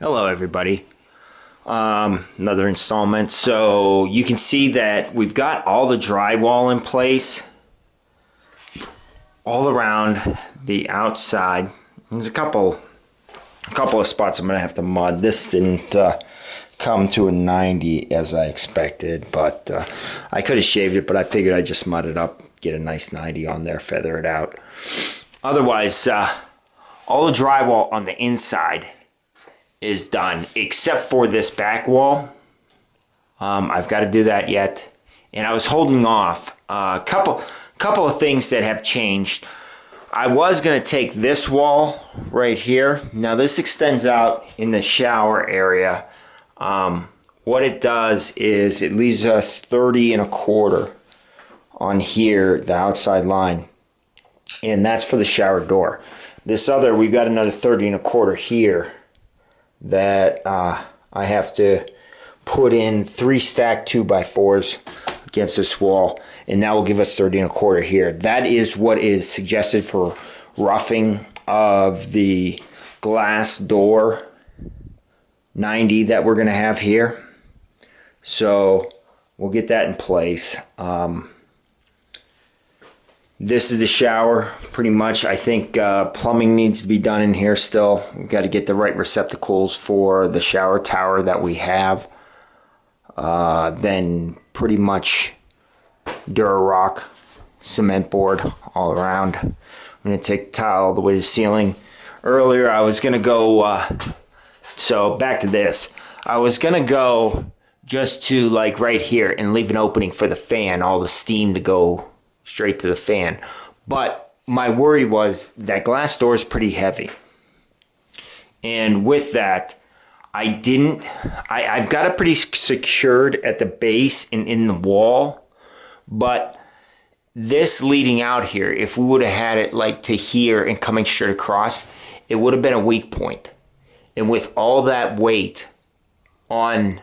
Hello everybody. Another installment. So you can see that we've got all the drywall in place all around the outside. There's a couple of spots I'm gonna have to mud. This didn't come to a 90 as I expected, but I could have shaved it, but I figured I'd just mud it up, get a nice 90 on there, feather it out. Otherwise, all the drywall on the inside is done except for this back wall. I've got to do that yet, and I was holding off. A couple of things that have changed. I was going to take this wall right here. Now this extends out in the shower area. What it does is it leaves us 30 1/4 on here, the outside line, and that's for the shower door. This other, we've got another 30 1/4 here that I have to put in 3 stacked 2x4s against this wall, and that will give us 30 1/4 here. That is what is suggested for roughing of the glass door 90 that we're going to have here. So we'll get that in place. This is the shower, pretty much. I think plumbing needs to be done in here still. We've got to get the right receptacles for the shower tower that we have. Then pretty much Durarock cement board all around. I'm going to take the tile all the way to the ceiling. Earlier I was going to go, so back to this. I was going to go just to like right here and leave an opening for the fan, all the steam to go straight to the fan. But my worry was that glass door is pretty heavy, and with that I've got it pretty secured at the base and in the wall, but this leading out here, if we would have had it like to here and coming straight across, it would have been a weak point. And with all that weight on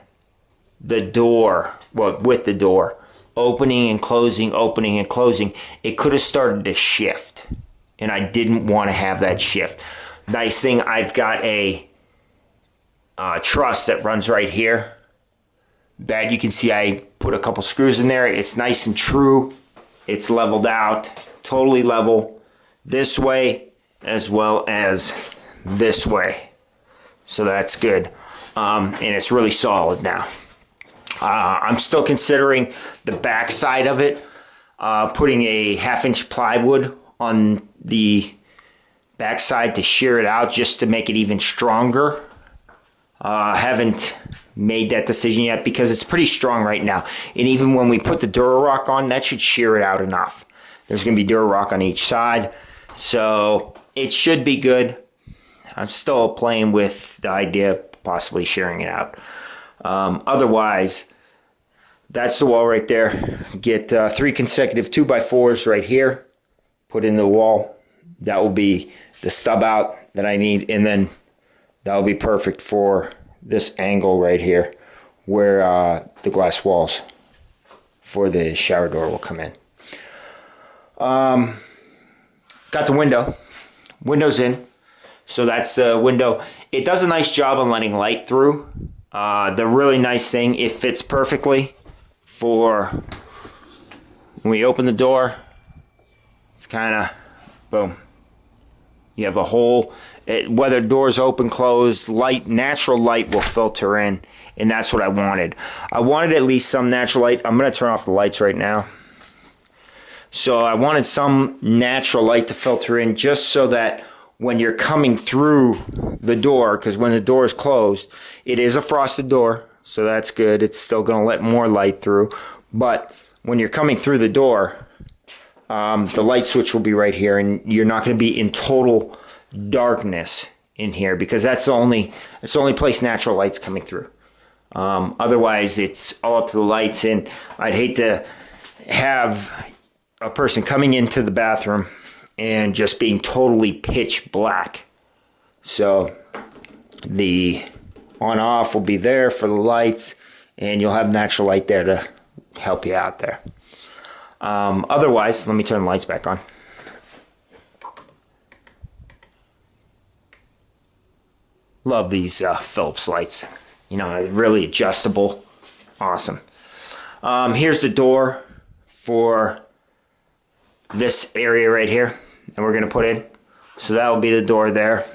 the door, well, with the door opening and closing, it could have started to shift, and I didn't want to have that shift. Nice thing, I've got a truss that runs right here that you can see I put a couple screws in there. It's nice and true. It's leveled out, totally level this way as well as this way, so that's good. And it's really solid now. I'm still considering the back side of it, putting a 1/2 inch plywood on the back side to shear it out just to make it even stronger. Haven't made that decision yet because it's pretty strong right now. And even when we put the Durarock on, that should shear it out enough. There's going to be Durarock on each side, so it should be good. I'm still playing with the idea of possibly shearing it out. Otherwise, that's the wall right there. Get 3 consecutive 2x4s right here, put in the wall. That will be the stub out that I need, and then that will be perfect for this angle right here where the glass walls for the shower door will come in. Got the windows in, so that's the window. It does a nice job on letting light through. The really nice thing, it fits perfectly for when we open the door. It's kind of boom. You have a hole. Whether doors open, closed, light, natural light will filter in, and that's what I wanted. I wanted at least some natural light. I'm going to turn off the lights right now. So I wanted some natural light to filter in, just so that when you're coming through the door, because when the door is closed, it is a frosted door, so that's good. It's still going to let more light through. But when you're coming through the door, the light switch will be right here, and you're not going to be in total darkness in here, because it's the only place natural light's coming through. Otherwise, it's all up to the lights, and I'd hate to have a person coming into the bathroom and just being totally pitch black. So the on-off will be there for the lights, and you'll have natural light there to help you out there. Otherwise, let me turn the lights back on. Love these Phillips lights. You know, really adjustable. Awesome. Here's the door for this area right here that we're going to put in. So that will be the door there.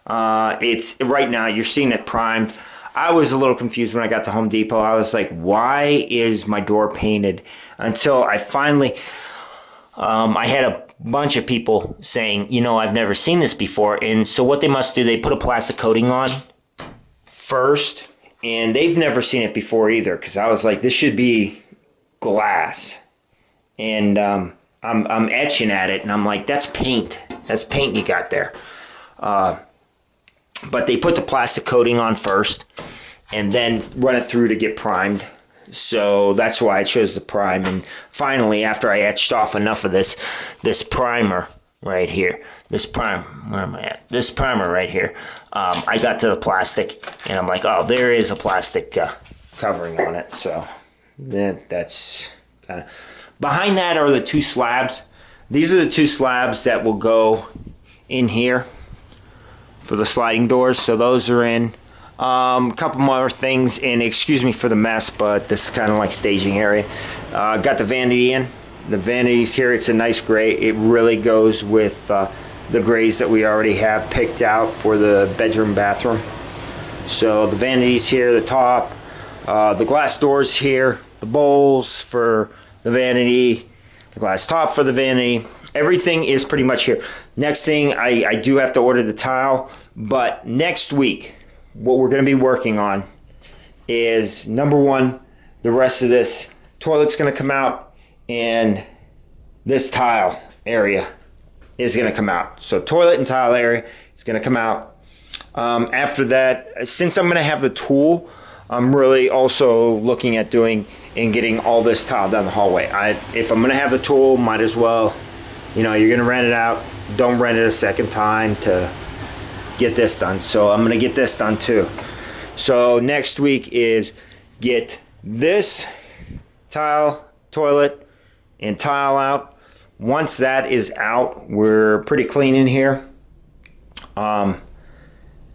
It's right now, you're seeing it primed. I was a little confused when I got to Home Depot. I was like, why is my door painted? Until I finally, I had a bunch of people saying, you know, I've never seen this before. And so what they must do, they put a plastic coating on first. And they've never seen it before either. Because I was like, this should be glass. And I'm etching at it. And I'm like, that's paint. That's paint you got there. But they put the plastic coating on first and then run it through to get primed. So that's why I chose the prime. And finally, after I etched off enough of this primer right here, where am I at? This primer right here, I got to the plastic and I'm like, oh, there is a plastic covering on it. So that's kind of... Behind that are the two slabs. These are the two slabs that will go in here for the sliding doors. So those are in. A couple more things, and excuse me for the mess, but this is kind of like staging area. Got the vanity in. The vanity's here. It's a nice gray. It really goes with the grays that we already have picked out for the bedroom, bathroom. So the vanity's here, the top. The glass doors here. The bowls for the vanity. The glass top for the vanity. Everything is pretty much here. Next thing, I do have to order the tile, but next week, what we're going to be working on is, number one, the rest of this toilet's going to come out, and this tile area is going to come out. So toilet and tile area is going to come out. After that, since I'm going to have the tool, I'm really also looking at doing and getting all this tile down the hallway. If I'm going to have the tool, might as well, you know, you're going to rent it out. Don't rent it a second time to get this done. So I'm going to get this done too. So next week is get this tile, toilet, and tile out. Once that is out, we're pretty clean in here. And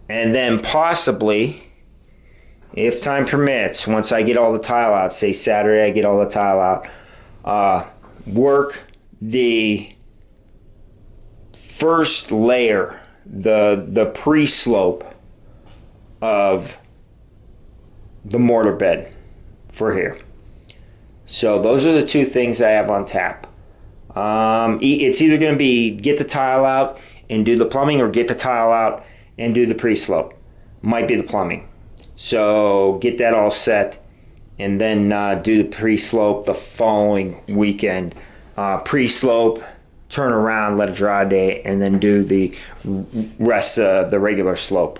then possibly, if time permits, once I get all the tile out, say Saturday I get all the tile out, work the first layer, the pre-slope of the mortar bed for here. So those are the two things I have on tap. It's either going to be get the tile out and do the plumbing, or get the tile out and do the pre-slope. Might be the plumbing. So get that all set, and then do the pre-slope the following weekend. Pre-slope, turn around, let it dry a day, and then do the rest of the regular slope.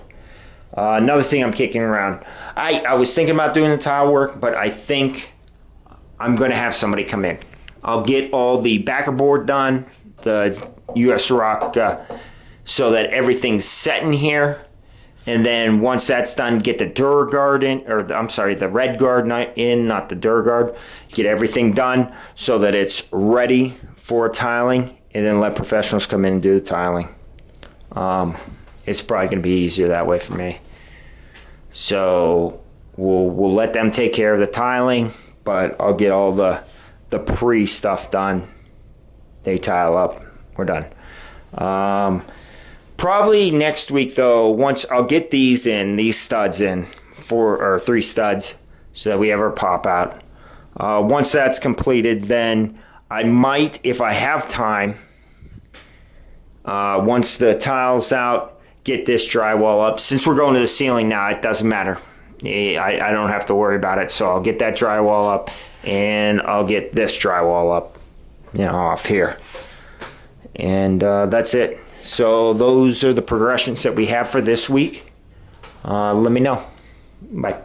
Another thing I'm kicking around, I was thinking about doing the tile work, but I think I'm going to have somebody come in. I'll get all the backer board done, the US Rock, so that everything's set in here. And then once that's done, get the DuraGuard in, or I'm sorry, the red guard in, not the DuraGuard. Get everything done so that it's ready for tiling, and then let professionals come in and do the tiling. It's probably going to be easier that way for me. So we'll let them take care of the tiling, but I'll get all the pre-stuff done. They tile up, we're done. Probably next week though, once I'll get these studs in, 4 or 3 studs, so that we have our pop out. Once that's completed, then I might, if I have time, once the tile's out, get this drywall up. Since we're going to the ceiling now, it doesn't matter. I don't have to worry about it. So I'll get that drywall up, and I'll get this drywall up, you know, off here. And that's it. So those are the progressions that we have for this week. Let me know. Bye.